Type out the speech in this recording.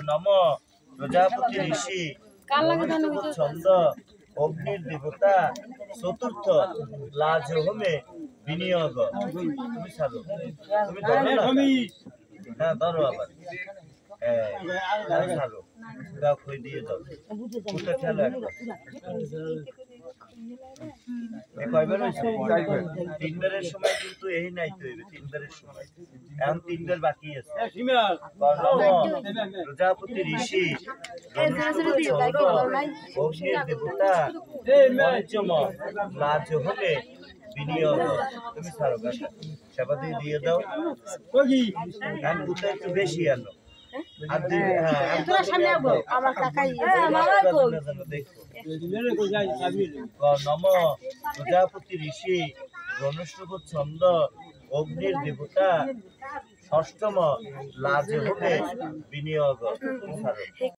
নম প্রজাপতি ঋষি ছন্দ অগ্নির দেবতা চতুর্থ লাজ হোমে বিনিয়োগ। তুমি ছাড়ো, তুমি ধরো না। হ্যাঁ ধরো আবার। হ্যাঁ ছাড়ো, দাও খই দিয়ে দাও। ওটা খেলো একবার। কয়বার হয়েছে? তিনবারের সময় কিন্তু এই নাই তো, তিনবারের সময় এখন তিনবার বাকি আছে। প্রজাপতি ঋষি অগ্নির দেবতা পঞ্চম লাজ হোমে বিনিয়োগ। তুমি ছাড়ো কাকা, সেবা দিয়ে দাও। এখন দুটো একটু বেশি আনো। আর নম প্রজাপতি ঋষি রনুষ্ঠব ছন্দ অগ্নির দেবতা ষষ্ঠম লাজ হোমে বিনিয়োগ।